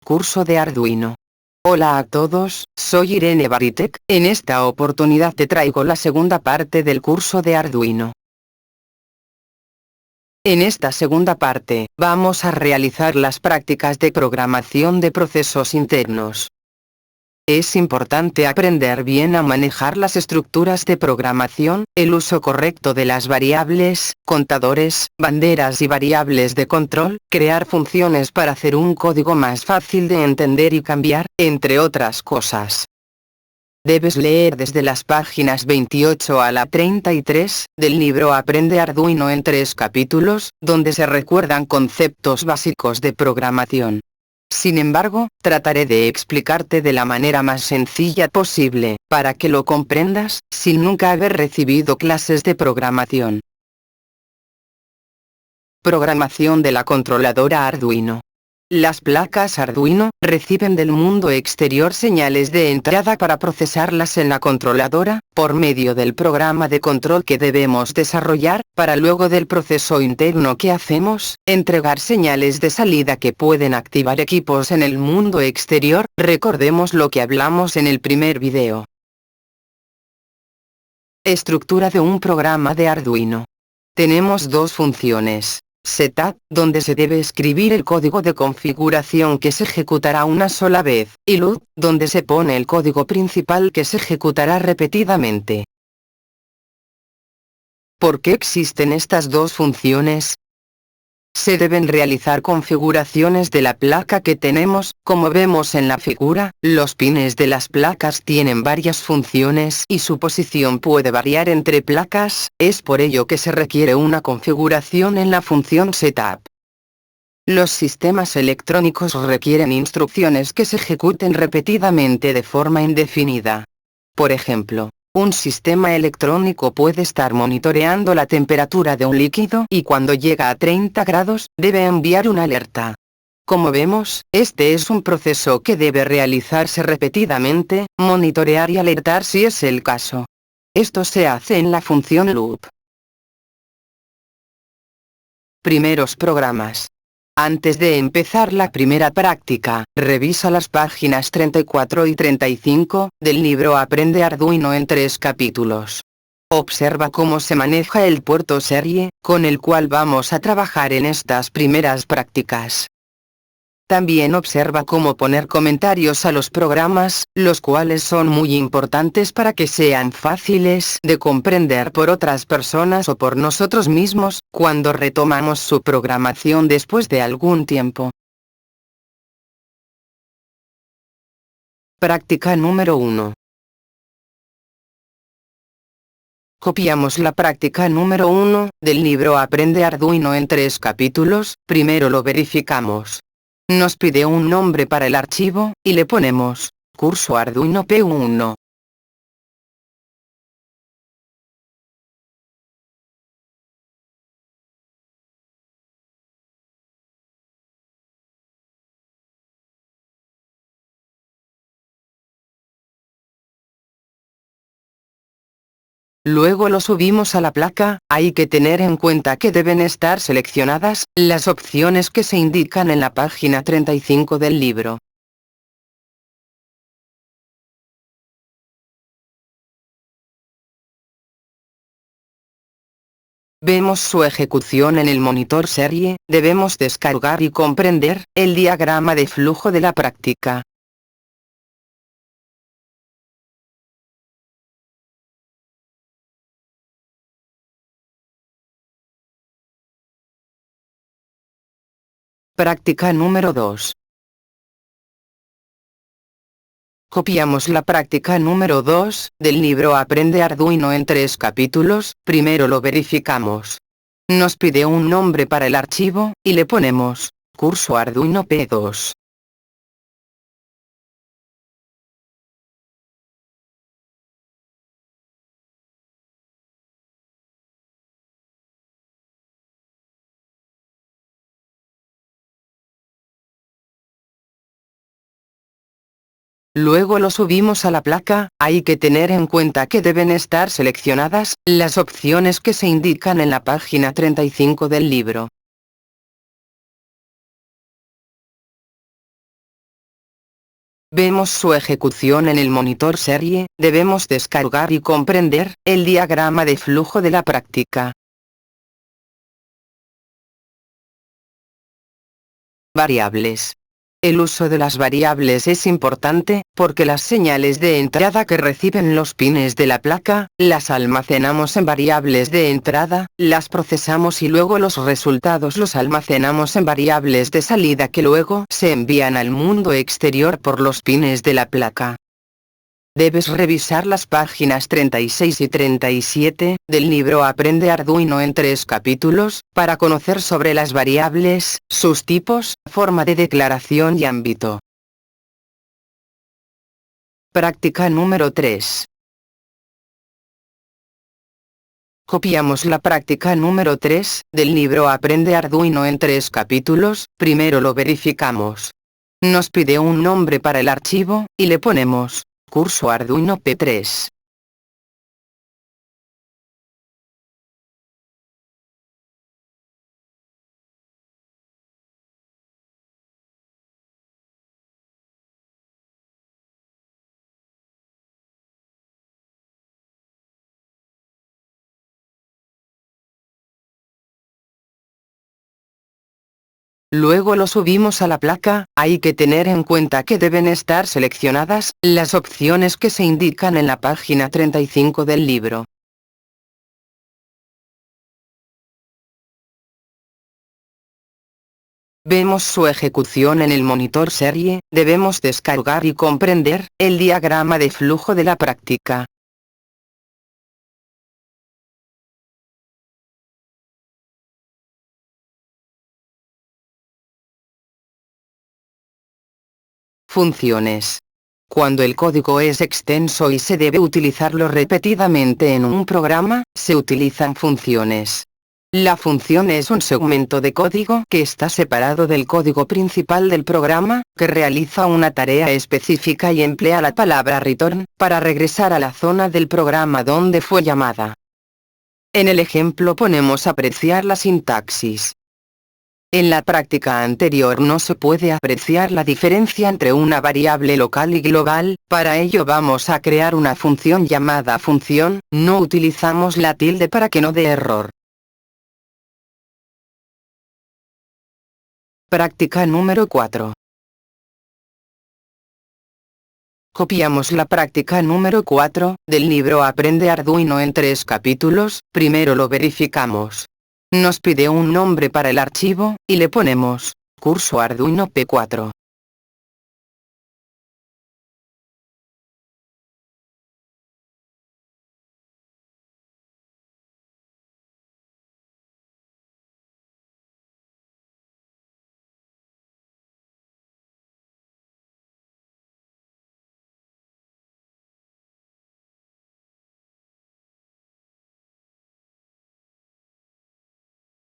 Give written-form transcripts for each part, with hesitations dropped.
Curso de Arduino. Hola a todos, soy Irene Baritek, en esta oportunidad te traigo la segunda parte del curso de Arduino. En esta segunda parte, vamos a realizar las prácticas de programación de procesos internos. Es importante aprender bien a manejar las estructuras de programación, el uso correcto de las variables, contadores, banderas y variables de control, crear funciones para hacer un código más fácil de entender y cambiar, entre otras cosas. Debes leer desde las páginas 28 a la 33, del libro Aprende Arduino en 3 capítulos, donde se recuerdan conceptos básicos de programación. Sin embargo, trataré de explicarte de la manera más sencilla posible, para que lo comprendas, sin nunca haber recibido clases de programación. Programación de la controladora Arduino. Las placas Arduino reciben del mundo exterior señales de entrada para procesarlas en la controladora, por medio del programa de control que debemos desarrollar, para luego del proceso interno que hacemos, entregar señales de salida que pueden activar equipos en el mundo exterior. Recordemos lo que hablamos en el primer video. Estructura de un programa de Arduino. Tenemos dos funciones. Setup, donde se debe escribir el código de configuración que se ejecutará una sola vez, y loop, donde se pone el código principal que se ejecutará repetidamente. ¿Por qué existen estas dos funciones? Se deben realizar configuraciones de la placa que tenemos, como vemos en la figura, los pines de las placas tienen varias funciones y su posición puede variar entre placas, es por ello que se requiere una configuración en la función setup. Los sistemas electrónicos requieren instrucciones que se ejecuten repetidamente de forma indefinida. Por ejemplo, un sistema electrónico puede estar monitoreando la temperatura de un líquido y cuando llega a 30 grados, debe enviar una alerta. Como vemos, este es un proceso que debe realizarse repetidamente, monitorear y alertar si es el caso. Esto se hace en la función loop. Primeros programas. Antes de empezar la primera práctica, revisa las páginas 34 y 35, del libro Aprende Arduino en 3 capítulos. Observa cómo se maneja el puerto serie, con el cual vamos a trabajar en estas primeras prácticas. También observa cómo poner comentarios a los programas, los cuales son muy importantes para que sean fáciles de comprender por otras personas o por nosotros mismos, cuando retomamos su programación después de algún tiempo. Práctica número 1. Copiamos la práctica número 1, del libro Aprende Arduino en 3 capítulos, primero lo verificamos. Nos pide un nombre para el archivo, y le ponemos, curso Arduino P1. Luego lo subimos a la placa. Hay que tener en cuenta que deben estar seleccionadas las opciones que se indican en la página 35 del libro. Vemos su ejecución en el monitor serie. Debemos descargar y comprender el diagrama de flujo de la práctica. Práctica número 2. Copiamos la práctica número 2, del libro Aprende Arduino en 3 capítulos, primero lo verificamos. Nos pide un nombre para el archivo, y le ponemos, curso Arduino P2. Luego lo subimos a la placa. Hay que tener en cuenta que deben estar seleccionadas las opciones que se indican en la página 35 del libro. Vemos su ejecución en el monitor serie, debemos descargar y comprender el diagrama de flujo de la práctica. Variables. El uso de las variables es importante, porque las señales de entrada que reciben los pines de la placa, las almacenamos en variables de entrada, las procesamos y luego los resultados los almacenamos en variables de salida que luego se envían al mundo exterior por los pines de la placa. Debes revisar las páginas 36 y 37 del libro Aprende Arduino en 3 capítulos, para conocer sobre las variables, sus tipos, forma de declaración y ámbito. Práctica número 3. Copiamos la práctica número 3 del libro Aprende Arduino en 3 capítulos, primero lo verificamos. Nos pide un nombre para el archivo, y le ponemos Curso Arduino P3. Luego lo subimos a la placa. Hay que tener en cuenta que deben estar seleccionadas las opciones que se indican en la página 35 del libro. Vemos su ejecución en el monitor serie, debemos descargar y comprender el diagrama de flujo de la práctica. Funciones. Cuando el código es extenso y se debe utilizarlo repetidamente en un programa, se utilizan funciones. La función es un segmento de código que está separado del código principal del programa, que realiza una tarea específica y emplea la palabra return, para regresar a la zona del programa donde fue llamada. En el ejemplo ponemos apreciar la sintaxis. En la práctica anterior no se puede apreciar la diferencia entre una variable local y global, para ello vamos a crear una función llamada función, no utilizamos la tilde para que no dé error. Práctica número 4. Copiamos la práctica número 4, del libro Aprende Arduino en 3 capítulos, primero lo verificamos. Nos pide un nombre para el archivo, y le ponemos Curso Arduino P4.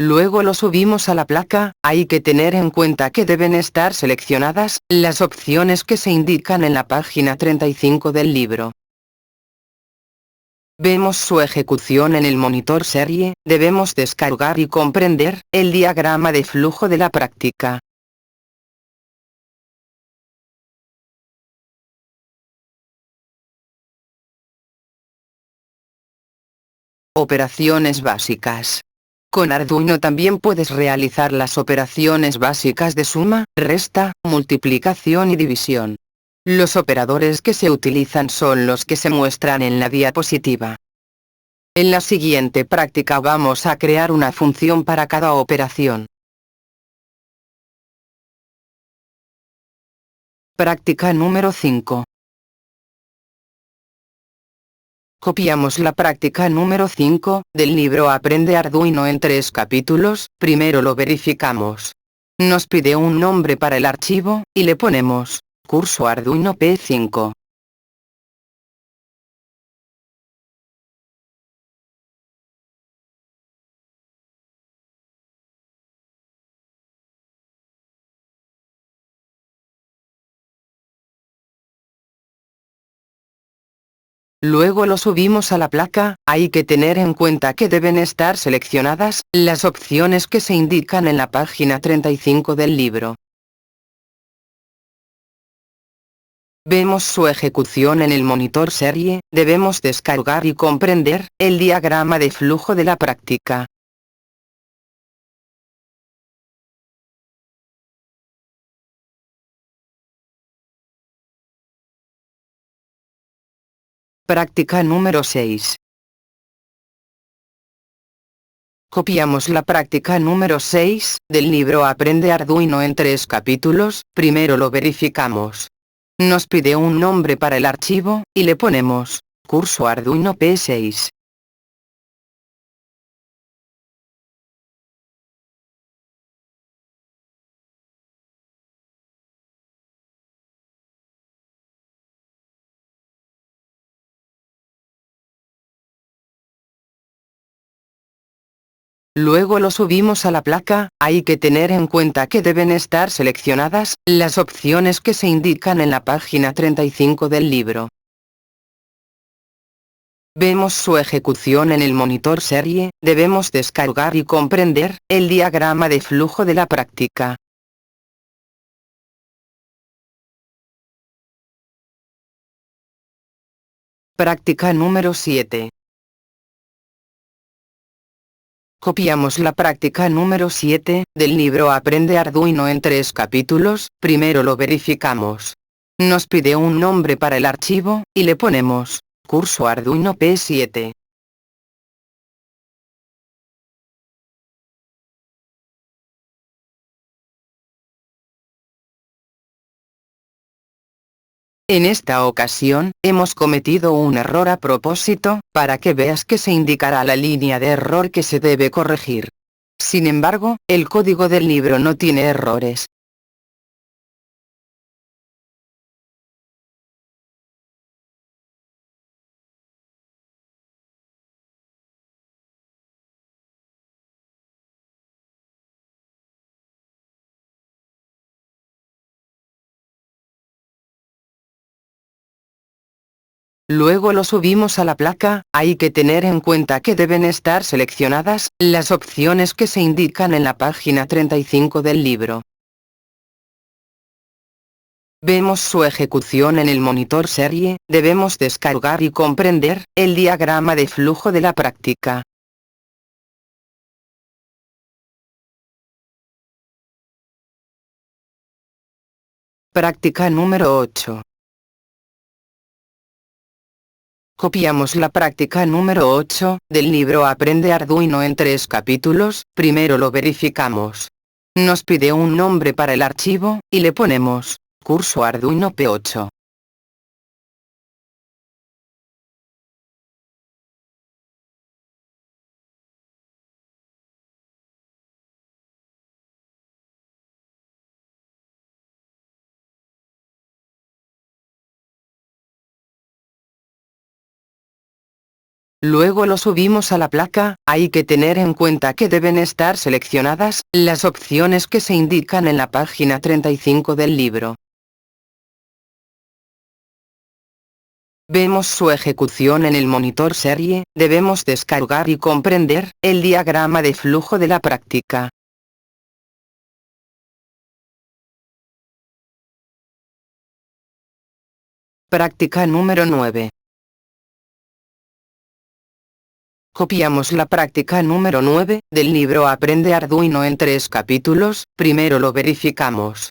Luego lo subimos a la placa. Hay que tener en cuenta que deben estar seleccionadas las opciones que se indican en la página 35 del libro. Vemos su ejecución en el monitor serie, debemos descargar y comprender el diagrama de flujo de la práctica. Operaciones básicas. Con Arduino también puedes realizar las operaciones básicas de suma, resta, multiplicación y división. Los operadores que se utilizan son los que se muestran en la diapositiva. En la siguiente práctica vamos a crear una función para cada operación. Práctica número 5. Copiamos la práctica número 5, del libro Aprende Arduino en 3 capítulos, primero lo verificamos. Nos pide un nombre para el archivo, y le ponemos Curso Arduino P5. Luego lo subimos a la placa. Hay que tener en cuenta que deben estar seleccionadas las opciones que se indican en la página 35 del libro. Vemos su ejecución en el monitor serie, debemos descargar y comprender el diagrama de flujo de la práctica. Práctica número 6. Copiamos la práctica número 6, del libro Aprende Arduino en 3 capítulos, primero lo verificamos. Nos pide un nombre para el archivo, y le ponemos, curso Arduino P6. Luego lo subimos a la placa. Hay que tener en cuenta que deben estar seleccionadas las opciones que se indican en la página 35 del libro. Vemos su ejecución en el monitor serie, debemos descargar y comprender el diagrama de flujo de la práctica. Práctica número 7. Copiamos la práctica número 7, del libro Aprende Arduino en 3 capítulos, primero lo verificamos. Nos pide un nombre para el archivo, y le ponemos, curso Arduino P7. En esta ocasión, hemos cometido un error a propósito, para que veas que se indicará la línea de error que se debe corregir. Sin embargo, el código del libro no tiene errores. Luego lo subimos a la placa. Hay que tener en cuenta que deben estar seleccionadas las opciones que se indican en la página 35 del libro. Vemos su ejecución en el monitor serie, debemos descargar y comprender el diagrama de flujo de la práctica. Práctica número 8. Copiamos la práctica número 8, del libro Aprende Arduino en 3 capítulos, primero lo verificamos. Nos pide un nombre para el archivo, y le ponemos, curso Arduino P8. Luego lo subimos a la placa. Hay que tener en cuenta que deben estar seleccionadas las opciones que se indican en la página 35 del libro. Vemos su ejecución en el monitor serie, debemos descargar y comprender el diagrama de flujo de la práctica. Práctica número 9. Copiamos la práctica número 9, del libro Aprende Arduino en 3 capítulos, primero lo verificamos.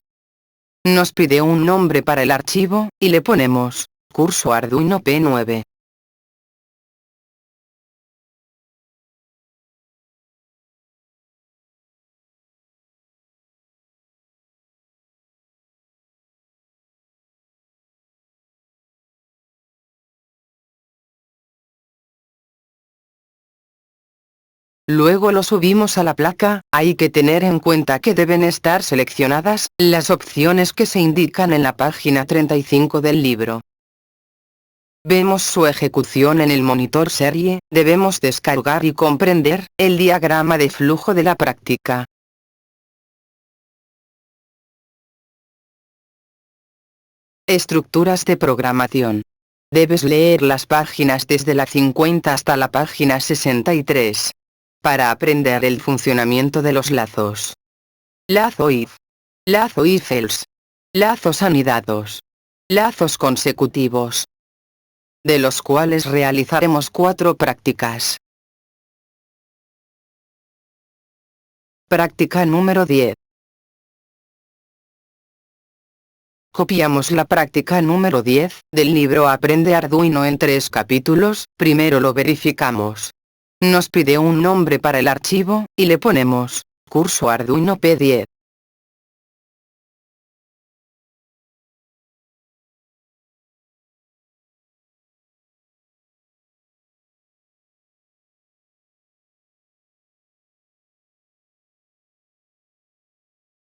Nos pide un nombre para el archivo, y le ponemos, curso Arduino P9. Luego lo subimos a la placa. Hay que tener en cuenta que deben estar seleccionadas las opciones que se indican en la página 35 del libro. Vemos su ejecución en el monitor serie, debemos descargar y comprender el diagrama de flujo de la práctica. Estructuras de programación. Debes leer las páginas desde la 50 hasta la página 63. Para aprender el funcionamiento de los lazos. Lazo if. Lazo if else. Lazos anidados. lazos consecutivos, de los cuales realizaremos 4 prácticas. Práctica número 10. Copiamos la práctica número 10, del libro Aprende Arduino en 3 capítulos, primero lo verificamos. Nos pide un nombre para el archivo, y le ponemos, curso Arduino P10.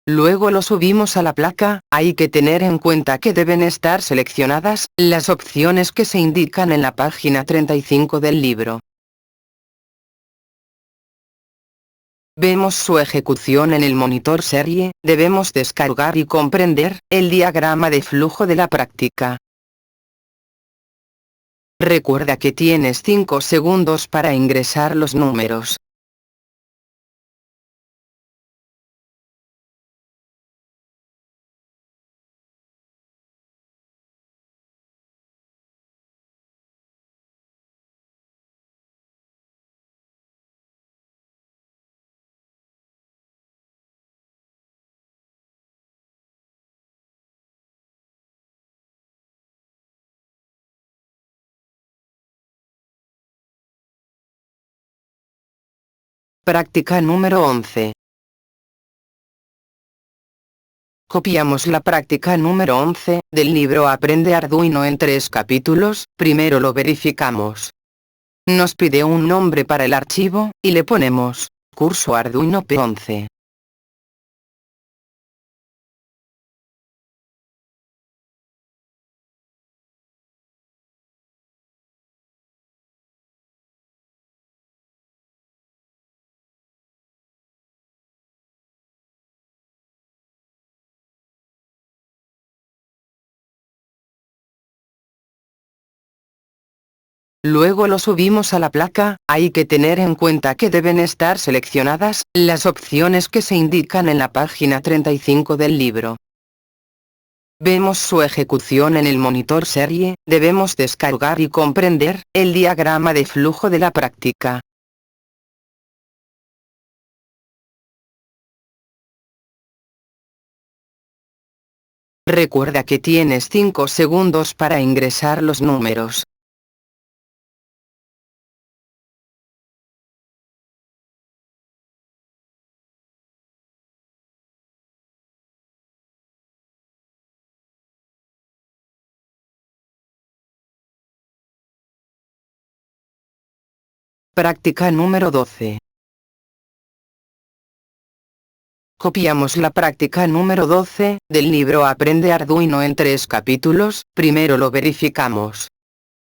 Luego lo subimos a la placa. Hay que tener en cuenta que deben estar seleccionadas las opciones que se indican en la página 35 del libro. Vemos su ejecución en el monitor serie. Debemos descargar y comprender el diagrama de flujo de la práctica. Recuerda que tienes 5 segundos para ingresar los números. Práctica número 11. Copiamos la práctica número 11, del libro Aprende Arduino en 3 capítulos, primero lo verificamos. Nos pide un nombre para el archivo, y le ponemos, curso Arduino P11. Luego lo subimos a la placa. Hay que tener en cuenta que deben estar seleccionadas las opciones que se indican en la página 35 del libro. Vemos su ejecución en el monitor serie. Debemos descargar y comprender el diagrama de flujo de la práctica. Recuerda que tienes 5 segundos para ingresar los números. Práctica número 12. Copiamos la práctica número 12, del libro Aprende Arduino en 3 capítulos, primero lo verificamos.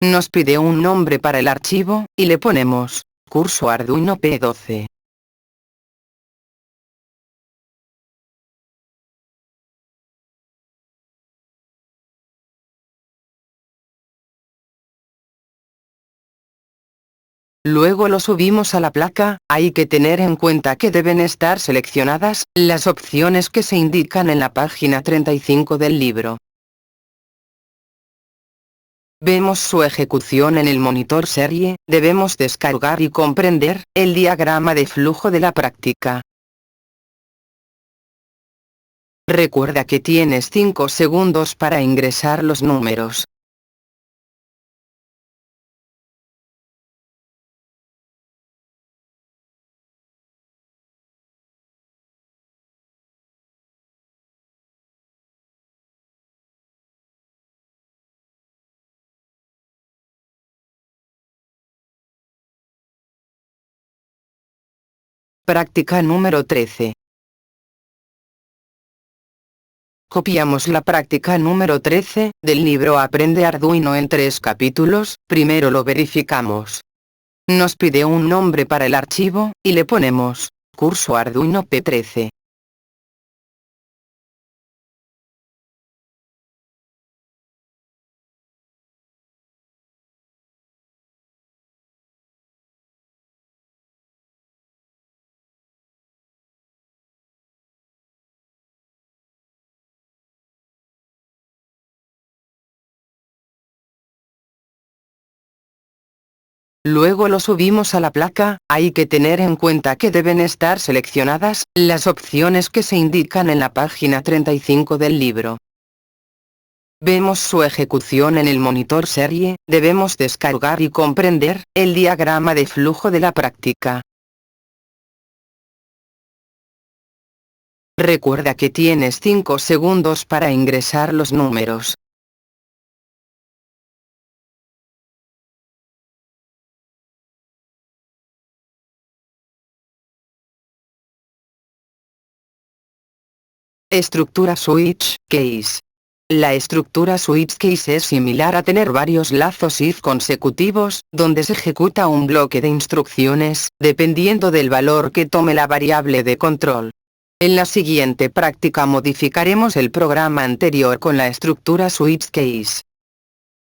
Nos pide un nombre para el archivo, y le ponemos, curso Arduino P12. Luego lo subimos a la placa. Hay que tener en cuenta que deben estar seleccionadas las opciones que se indican en la página 35 del libro. Vemos su ejecución en el monitor serie. Debemos descargar y comprender el diagrama de flujo de la práctica. Recuerda que tienes 5 segundos para ingresar los números. Práctica número 13. Copiamos la práctica número 13, del libro Aprende Arduino en 3 capítulos, primero lo verificamos. Nos pide un nombre para el archivo, y le ponemos, curso Arduino P13. Luego lo subimos a la placa. Hay que tener en cuenta que deben estar seleccionadas las opciones que se indican en la página 35 del libro. Vemos su ejecución en el monitor serie. Debemos descargar y comprender el diagrama de flujo de la práctica. Recuerda que tienes 5 segundos para ingresar los números. Estructura switch case. La estructura switch case es similar a tener varios lazos if consecutivos, donde se ejecuta un bloque de instrucciones, dependiendo del valor que tome la variable de control. En la siguiente práctica modificaremos el programa anterior con la estructura switch case.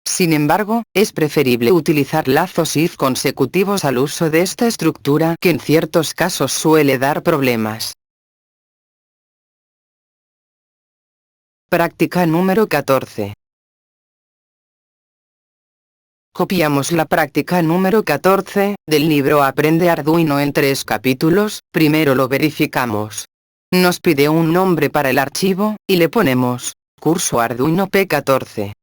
Sin embargo, es preferible utilizar lazos if consecutivos al uso de esta estructura, que en ciertos casos suele dar problemas. Práctica número 14. Copiamos la práctica número 14, del libro Aprende Arduino en 3 capítulos. Primero lo verificamos. Nos pide un nombre para el archivo, y le ponemos, curso Arduino P14.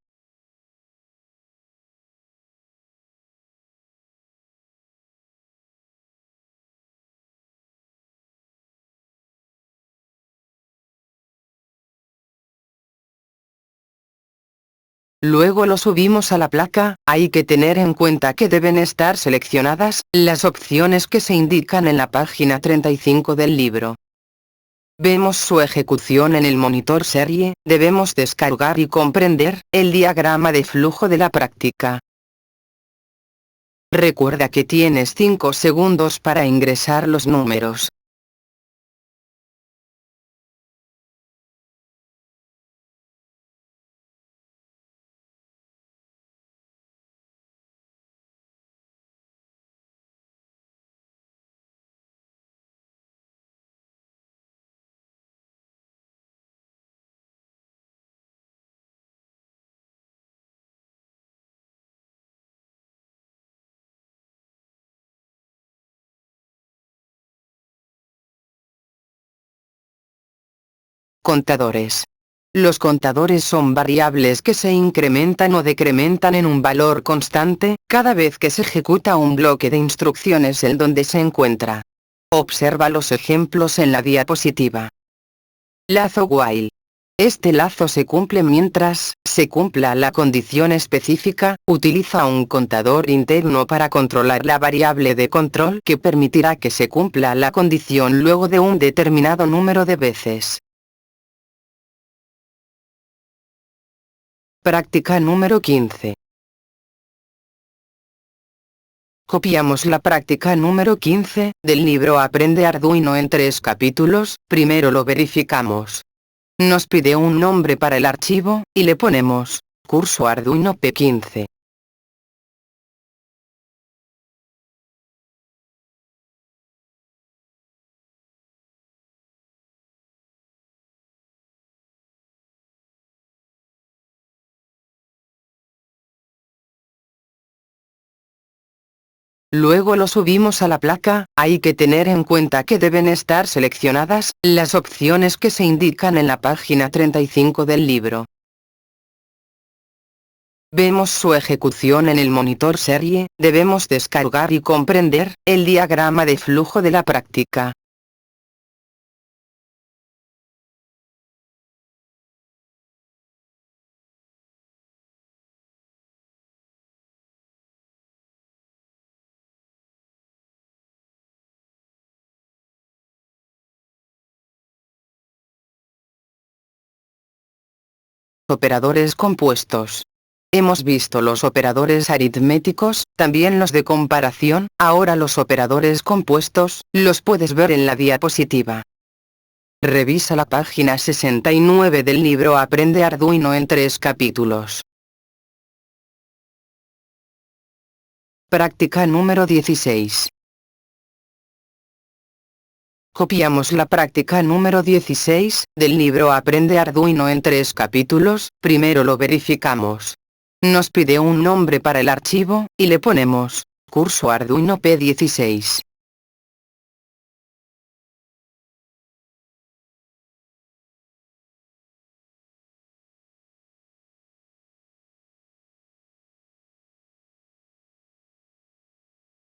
Luego lo subimos a la placa. Hay que tener en cuenta que deben estar seleccionadas las opciones que se indican en la página 35 del libro. Vemos su ejecución en el monitor serie. Debemos descargar y comprender el diagrama de flujo de la práctica. Recuerda que tienes 5 segundos para ingresar los números. Contadores. Los contadores son variables que se incrementan o decrementan en un valor constante, cada vez que se ejecuta un bloque de instrucciones en donde se encuentra. Observa los ejemplos en la diapositiva. Lazo while. Este lazo se cumple mientras se cumpla la condición específica. Utiliza un contador interno para controlar la variable de control que permitirá que se cumpla la condición luego de un determinado número de veces. Práctica número 15. Copiamos la práctica número 15, del libro Aprende Arduino en 3 capítulos. Primero lo verificamos. Nos pide un nombre para el archivo, y le ponemos, curso Arduino P15. Luego lo subimos a la placa. Hay que tener en cuenta que deben estar seleccionadas las opciones que se indican en la página 35 del libro. Vemos su ejecución en el monitor serie. Debemos descargar y comprender el diagrama de flujo de la práctica. Operadores compuestos. Hemos visto los operadores aritméticos, también los de comparación. Ahora los operadores compuestos, los puedes ver en la diapositiva. Revisa la página 69 del libro Aprende Arduino en 3 capítulos. Práctica número 16. Copiamos la práctica número 16, del libro Aprende Arduino en 3 capítulos. Primero lo verificamos. Nos pide un nombre para el archivo, y le ponemos, Curso Arduino P16.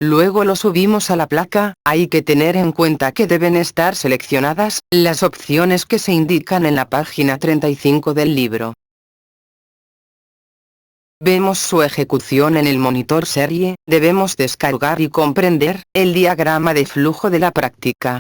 Luego lo subimos a la placa. Hay que tener en cuenta que deben estar seleccionadas las opciones que se indican en la página 35 del libro. Vemos su ejecución en el monitor serie. Debemos descargar y comprender el diagrama de flujo de la práctica.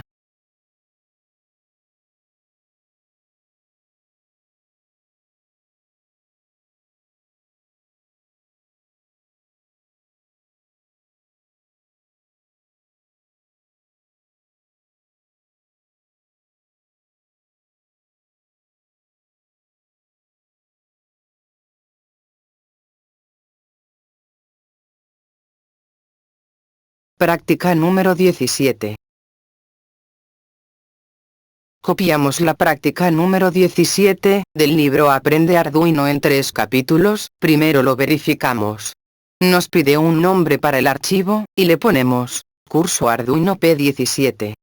Práctica número 17. Copiamos la práctica número 17 del libro Aprende Arduino en 3 capítulos. Primero lo verificamos. Nos pide un nombre para el archivo, y le ponemos Curso Arduino P17.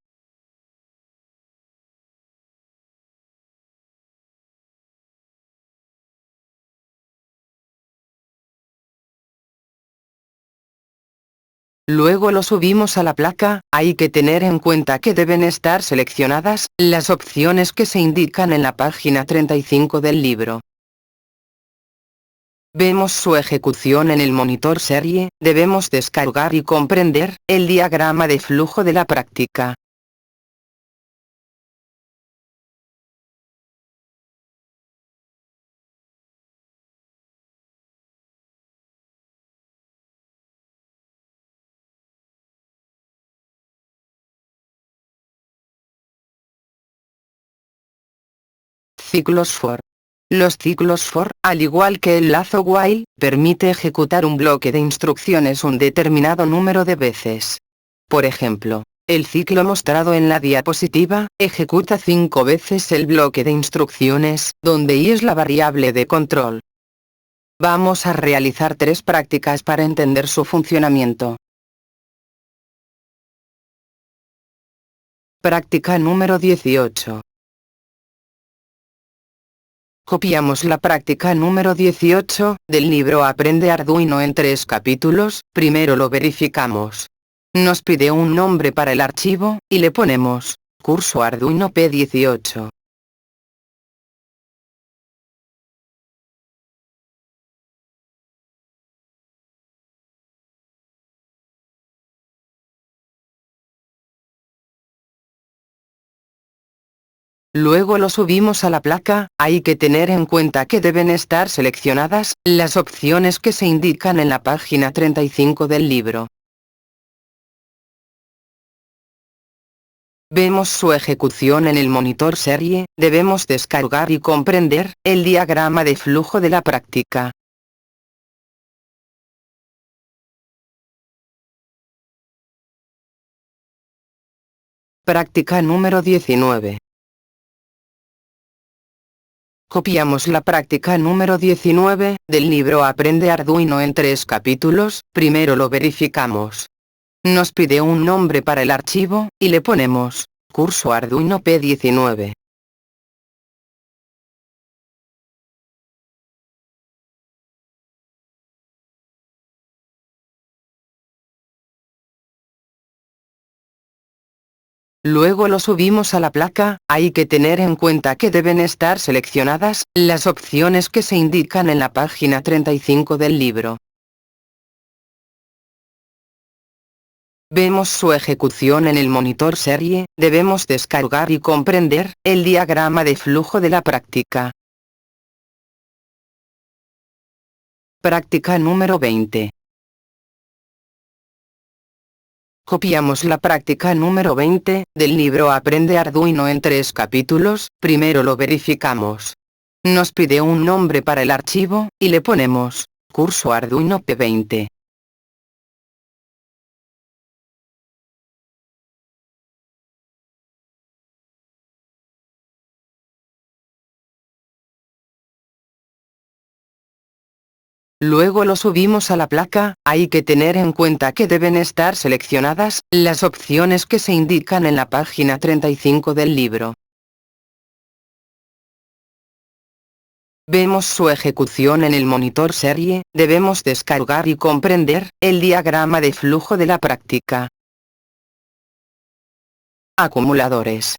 Luego lo subimos a la placa. Hay que tener en cuenta que deben estar seleccionadas las opciones que se indican en la página 35 del libro. Vemos su ejecución en el monitor serie. Debemos descargar y comprender el diagrama de flujo de la práctica. Ciclos for. Los ciclos for, al igual que el lazo while, permite ejecutar un bloque de instrucciones un determinado número de veces. Por ejemplo, el ciclo mostrado en la diapositiva ejecuta 5 veces el bloque de instrucciones, donde i es la variable de control. Vamos a realizar 3 prácticas para entender su funcionamiento. Práctica número 18. Copiamos la práctica número 18 del libro Aprende Arduino en 3 capítulos. Primero lo verificamos. Nos pide un nombre para el archivo, y le ponemos Curso Arduino P18. Luego lo subimos a la placa. Hay que tener en cuenta que deben estar seleccionadas las opciones que se indican en la página 35 del libro. Vemos su ejecución en el monitor serie. Debemos descargar y comprender el diagrama de flujo de la práctica. Práctica número 19. Copiamos la práctica número 19 del libro Aprende Arduino en 3 capítulos. Primero lo verificamos. Nos pide un nombre para el archivo, y le ponemos Curso Arduino P19. Luego lo subimos a la placa. Hay que tener en cuenta que deben estar seleccionadas las opciones que se indican en la página 35 del libro. Vemos su ejecución en el monitor serie. Debemos descargar y comprender el diagrama de flujo de la práctica. Práctica número 20. Copiamos la práctica número 20 del libro Aprende Arduino en 3 capítulos. Primero lo verificamos. Nos pide un nombre para el archivo, y le ponemos Curso Arduino P20. Luego lo subimos a la placa. Hay que tener en cuenta que deben estar seleccionadas las opciones que se indican en la página 35 del libro. Vemos su ejecución en el monitor serie. Debemos descargar y comprender el diagrama de flujo de la práctica. Acumuladores.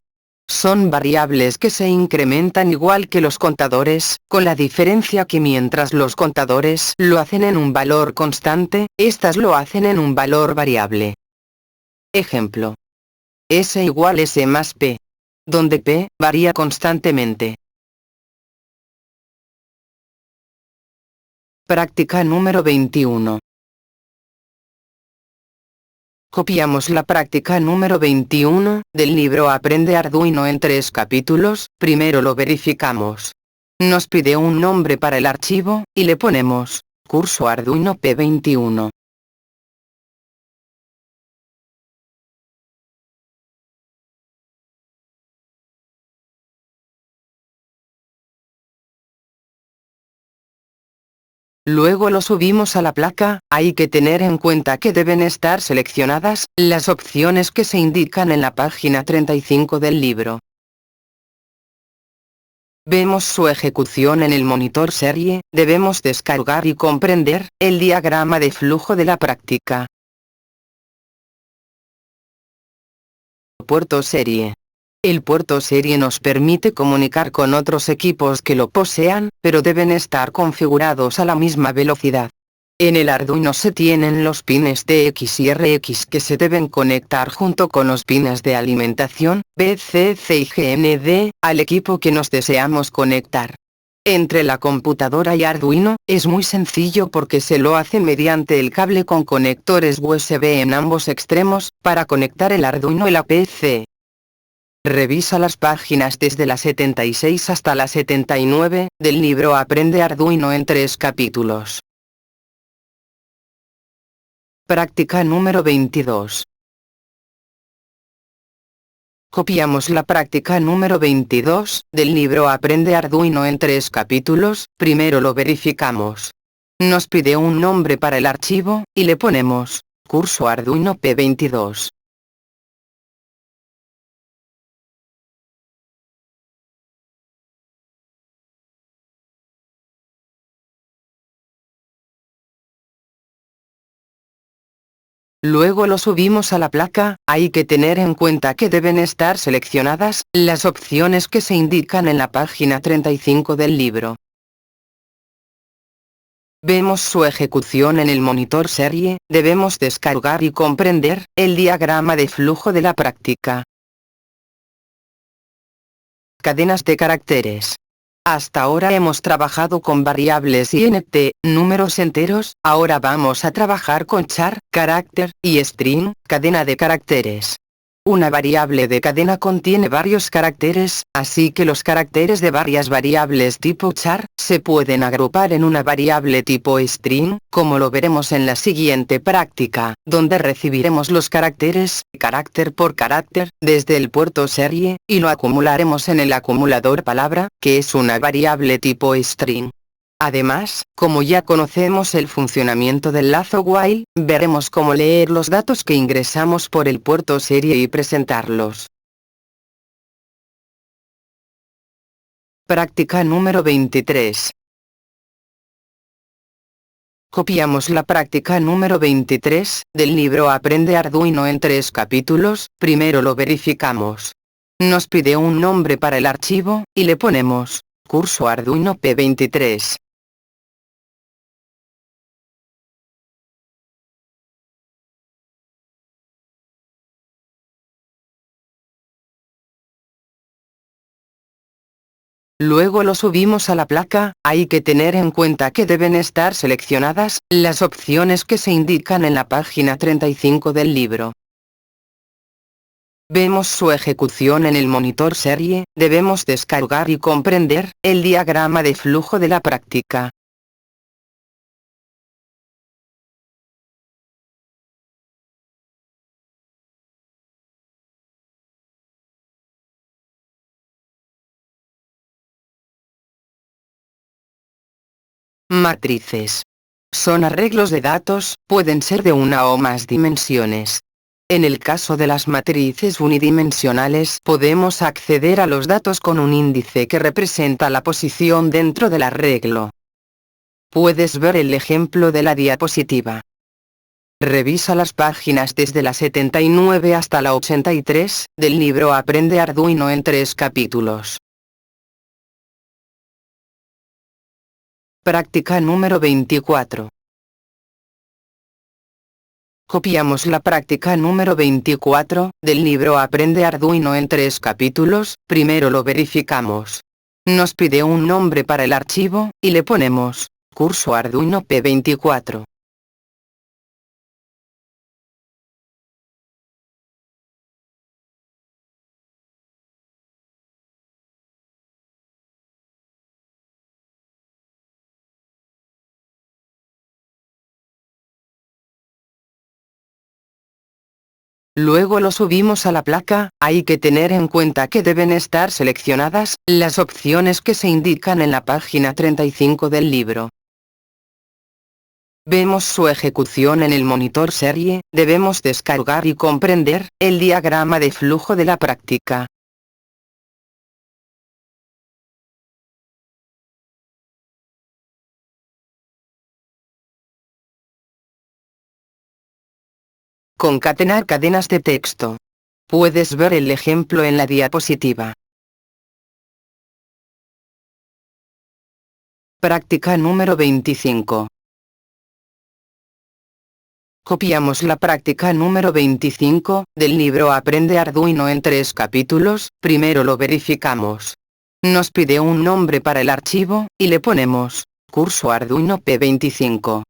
Son variables que se incrementan igual que los contadores, con la diferencia que mientras los contadores lo hacen en un valor constante, estas lo hacen en un valor variable. Ejemplo. S igual S más P. Donde P varía constantemente. Práctica número 21. Copiamos la práctica número 21, del libro Aprende Arduino en 3 capítulos. Primero lo verificamos. Nos pide un nombre para el archivo, y le ponemos, curso Arduino P21. Luego lo subimos a la placa. Hay que tener en cuenta que deben estar seleccionadas las opciones que se indican en la página 35 del libro. Vemos su ejecución en el monitor serie. Debemos descargar y comprender el diagrama de flujo de la práctica. Puerto serie. El puerto serie nos permite comunicar con otros equipos que lo posean, pero deben estar configurados a la misma velocidad. En el Arduino se tienen los pines TX y RX que se deben conectar junto con los pines de alimentación, B, C, C y GND, al equipo que nos deseamos conectar. Entre la computadora y Arduino, es muy sencillo porque se lo hace mediante el cable con conectores USB en ambos extremos, para conectar el Arduino y la PC. Revisa las páginas desde la 76 hasta la 79, del libro Aprende Arduino en 3 capítulos. Práctica número 22. Copiamos la práctica número 22, del libro Aprende Arduino en 3 capítulos. Primero lo verificamos. Nos pide un nombre para el archivo, y le ponemos, curso Arduino P22. Luego lo subimos a la placa. Hay que tener en cuenta que deben estar seleccionadas las opciones que se indican en la página 35 del libro. Vemos su ejecución en el monitor serie. Debemos descargar y comprender el diagrama de flujo de la práctica. Cadenas de caracteres. Hasta ahora hemos trabajado con variables int, números enteros. Ahora vamos a trabajar con char, carácter, y string, cadena de caracteres. Una variable de cadena contiene varios caracteres, así que los caracteres de varias variables tipo char se pueden agrupar en una variable tipo string, como lo veremos en la siguiente práctica, donde recibiremos los caracteres, carácter por carácter, desde el puerto serie, y lo acumularemos en el acumulador palabra, que es una variable tipo string. Además, como ya conocemos el funcionamiento del lazo while, veremos cómo leer los datos que ingresamos por el puerto serie y presentarlos. Práctica número 23. Copiamos la práctica número 23, del libro Aprende Arduino en 3 capítulos. Primero lo verificamos. Nos pide un nombre para el archivo, y le ponemos, curso Arduino P23. Luego lo subimos a la placa. Hay que tener en cuenta que deben estar seleccionadas las opciones que se indican en la página 35 del libro. Vemos su ejecución en el monitor serie. Debemos descargar y comprender el diagrama de flujo de la práctica. Matrices. Son arreglos de datos, pueden ser de una o más dimensiones. En el caso de las matrices unidimensionales podemos acceder a los datos con un índice que representa la posición dentro del arreglo. Puedes ver el ejemplo de la diapositiva. Revisa las páginas desde la 79 hasta la 83, del libro Aprende Arduino en 3 capítulos. Práctica número 24. Copiamos la práctica número 24, del libro Aprende Arduino en 3 capítulos, primero lo verificamos. Nos pide un nombre para el archivo, y le ponemos, curso Arduino P24. Luego lo subimos a la placa. Hay que tener en cuenta que deben estar seleccionadas las opciones que se indican en la página 35 del libro. Vemos su ejecución en el monitor serie. Debemos descargar y comprender el diagrama de flujo de la práctica. Concatenar cadenas de texto. Puedes ver el ejemplo en la diapositiva. Práctica número 25. Copiamos la práctica número 25, del libro Aprende Arduino en 3 capítulos, primero lo verificamos. Nos pide un nombre para el archivo, y le ponemos, curso Arduino P25.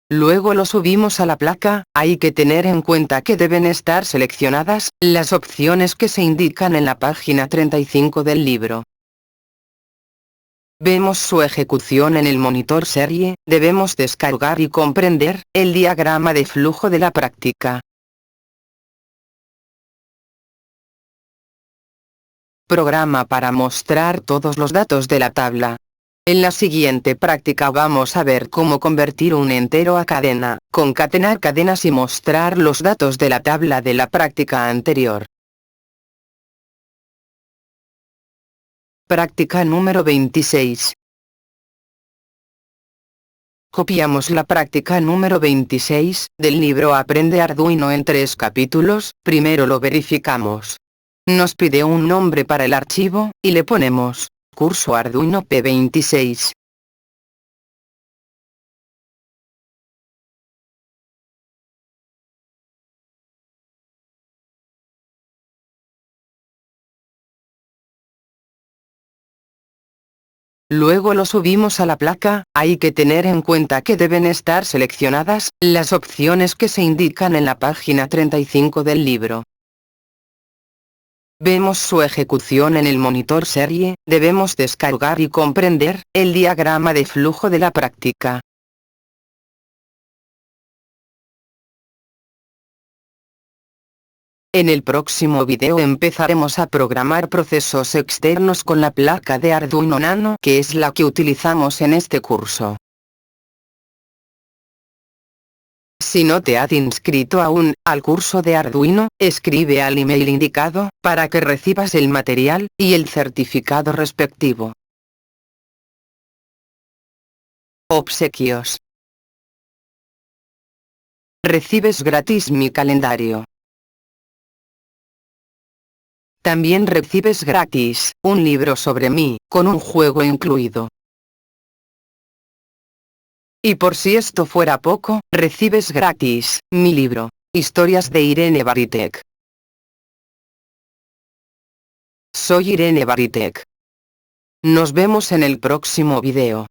Luego lo subimos a la placa. Hay que tener en cuenta que deben estar seleccionadas las opciones que se indican en la página 35 del libro. Vemos su ejecución en el monitor serie. Debemos descargar y comprender el diagrama de flujo de la práctica. Programa para mostrar todos los datos de la tabla. En la siguiente práctica vamos a ver cómo convertir un entero a cadena, concatenar cadenas y mostrar los datos de la tabla de la práctica anterior. Práctica número 26. Copiamos la práctica número 26, del libro Aprende Arduino en 3 capítulos, primero lo verificamos. Nos pide un nombre para el archivo, y le ponemos, curso Arduino P26. Luego lo subimos a la placa. Hay que tener en cuenta que deben estar seleccionadas las opciones que se indican en la página 35 del libro. Vemos su ejecución en el monitor serie. Debemos descargar y comprender el diagrama de flujo de la práctica. En el próximo video empezaremos a programar procesos externos con la placa de Arduino Nano, que es la que utilizamos en este curso. Si no te has inscrito aún al curso de Arduino, escribe al email indicado, para que recibas el material y el certificado respectivo. Obsequios. Recibes gratis mi calendario. También recibes gratis un libro sobre mí, con un juego incluido. Y por si esto fuera poco, recibes gratis mi libro, Historias de Irene Baritek. Soy Irene Baritek. Nos vemos en el próximo video.